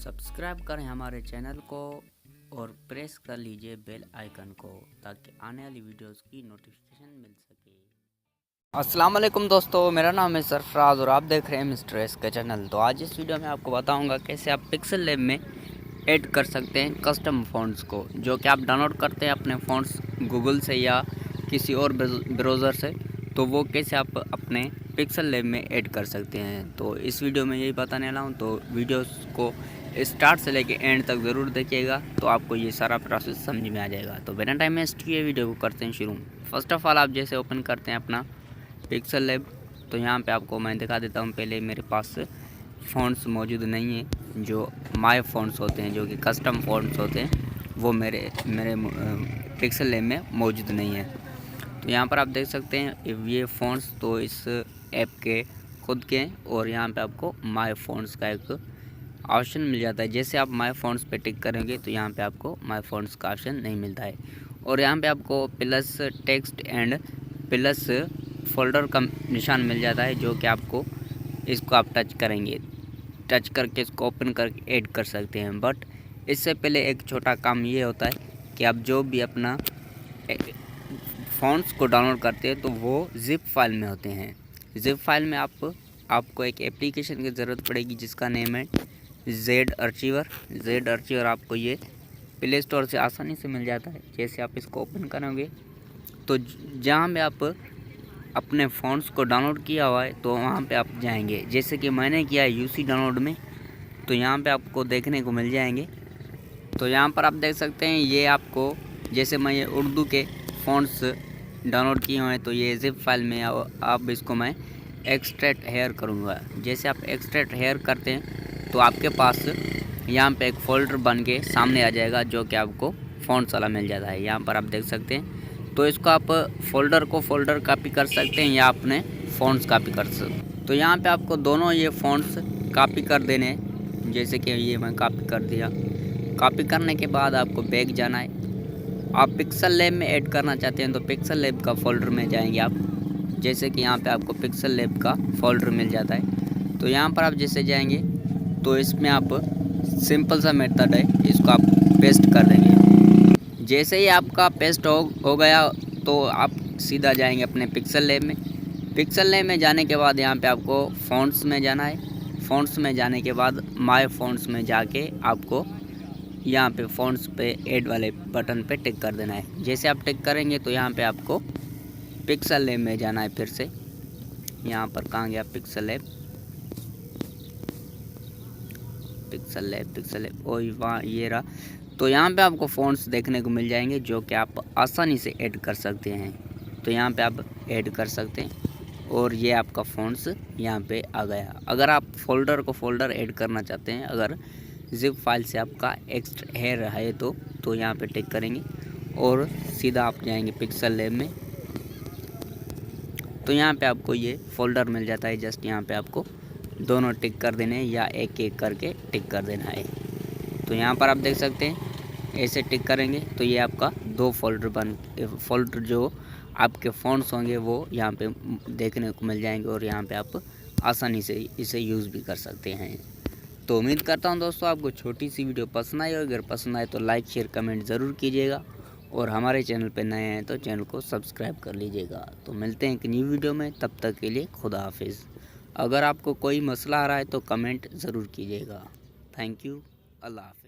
Subscribe करें हमारे channel को और प्रेस कर लीजिए बेल आइकन को ताकि आने वाली वीडियोस की नोटिफिकेशन मिल सके। अस्सलाम वालेकुम दोस्तों, मेरा नाम है सरफराज और आप देख रहे हैं मिस्टर एस का चैनल। तो आज इस वीडियो में आपको बताऊंगा कैसे आप पिक्सल लैब में ऐड कर सकते हैं कस्टम फ़ॉन्ट्स को, जो कि आप डाउनलोड करते हैं अपने फ़ॉन्ट्स गूगल से या किसी और ब्राउज़र से। तो वो कैसे आप अपने पिक्सल लैब में ऐड कर सकते हैं, तो इस वीडियो में यही बताने वाला हूँ। तो वीडियो को स्टार्ट से लेके एंड तक ज़रूर देखिएगा, तो आपको ये सारा प्रोसेस समझ में आ जाएगा। तो बिना टाइम वेस्ट किए वीडियो को करते हैं शुरू। फर्स्ट ऑफ ऑल आप जैसे ओपन करते हैं अपना पिक्सल लैब, तो यहाँ पे आपको मैं दिखा देता हूँ। पहले मेरे पास फ़ॉन्ट्स मौजूद नहीं है, जो माय फ़ॉन्ट्स होते हैं, जो कि कस्टम फ़ॉन्ट्स होते हैं, वो मेरे पिक्सल लैब में मौजूद नहीं है। तो यहाँ पर आप देख सकते हैं ये फ़ॉन्ट्स तो इस ऐप के खुद के हैं, और यहाँ पे आपको माय फ़ॉन्ट्स का एक ऑप्शन मिल जाता है। जैसे आप माय फ़ॉन्ट्स पे टिक करेंगे तो यहाँ पे आपको माय फ़ॉन्ट्स का ऑप्शन नहीं मिलता है, और यहाँ पे आपको plus text and plus folder का निशान मिल जाता है, जो कि आपको इसको आप टच करेंगे, टच करके इसको ओपन करके ऐड कर सकते हैं। बट इससे पहले एक छोटा काम ये होता है कि आप जो भी अपना फ़ॉन्ट्स को डाउनलोड करते हैं तो वो ज़िप फाइल में होते हैं। ज़िप फाइल में आपको एक एप्लीकेशन की ज़रूरत पड़ेगी जिसका नेम है जेड अर्चिवर। जेड अर्चिवर आपको ये प्ले स्टोर से आसानी से मिल जाता है। जैसे आप इसको ओपन करोगे तो जहाँ पे आप अपने फ़ॉन्ट्स को डाउनलोड किया हुआ है तो वहाँ पे आप जाएंगे। जैसे कि मैंने किया है यूसी डाउनलोड में, तो यहाँ पे आपको देखने को मिल जाएंगे। तो यहाँ पर आप देख सकते हैं ये आपको, जैसे मैं ये उर्दू के फ़ॉन्ट्स डाउनलोड किए हुए हैं, तो ये ज़िप फाइल में अब इसको मैं एक्सट्रैक्ट हेयर करूँगा। जैसे आप एक्सट्रैक्ट हेयर करते हैं तो आपके पास यहाँ पे एक फ़ोल्डर बन के सामने आ जाएगा, जो कि आपको फ़ॉन्ट्स वाला मिल जाता है। यहाँ पर आप देख सकते हैं। तो इसको आप फ़ोल्डर कॉपी कर सकते हैं या अपने फ़ॉन्ट्स कॉपी कर सकते हैं। तो यहाँ पे आपको दोनों ये फ़ॉन्ट्स कॉपी कर देने हैं। जैसे कि ये मैं कॉपी कर दिया। कॉपी करने के बाद आपको बैक जाना है। आप पिक्सल लैब में ऐड करना चाहते हैं तो पिक्सल लैब का फ़ोल्डर में जाएंगे आप। जैसे कि यहाँ पे आपको पिक्सल लैब का फ़ोल्डर मिल जाता है। तो यहाँ पर आप जैसे जाएंगे तो इसमें आप सिंपल सा मेथड है, इसको आप पेस्ट कर देंगे। जैसे ही आपका पेस्ट हो गया तो आप सीधा जाएंगे अपने पिक्सल लैब में। पिक्सल लैब में जाने के बाद यहाँ पे आपको फ़ॉन्ट्स में जाना है। फ़ॉन्ट्स में जाने के बाद माय फ़ॉन्ट्स में जाके आपको यहाँ पे फ़ॉन्ट्स पे ऐड वाले बटन पे टिक कर देना है। जैसे आप टिक करेंगे तो यहाँ पे आपको पिक्सल लैब में जाना है। फिर से यहाँ पर कहाँ गया पिक्सल लैब, ओह वहाँ ये रहा। तो यहाँ पे आपको फ़ॉन्ट्स देखने को मिल जाएंगे, जो कि आप आसानी से ऐड कर सकते हैं। तो यहाँ पे आप ऐड कर सकते हैं और ये आपका फ़ॉन्ट्स यहाँ पे आ गया। अगर आप फ़ोल्डर ऐड करना चाहते हैं, अगर ज़िप फाइल से आपका एक्स्ट्रा हेयर है तो यहाँ पे टिक करेंगे और सीधा आप जाएंगे पिक्सल लैब में। तो यहाँ पे आपको ये फ़ोल्डर मिल जाता है। जस्ट यहाँ पे आपको दोनों टिक कर देने हैं या एक एक करके टिक कर देना है। तो यहाँ पर आप देख सकते हैं ऐसे टिक करेंगे तो ये आपका दो फ़ोल्डर जो आपके फ़ॉन्ट्स होंगे वो यहाँ पे देखने को मिल जाएंगे, और यहाँ पे आप आसानी से इसे यूज़ भी कर सकते हैं। तो उम्मीद करता हूँ दोस्तों आपको छोटी सी वीडियो पसंद आई, और अगर पसंद आए तो लाइक शेयर कमेंट ज़रूर कीजिएगा, और हमारे चैनल पर नए हैं तो चैनल को सब्सक्राइब कर लीजिएगा। तो मिलते हैं एक न्यू वीडियो में, तब तक के लिए खुदा हाफिज़। अगर आपको कोई मसला आ रहा है तो कमेंट ज़रूर कीजिएगा। Thank you. अल्लाह हाफिज़।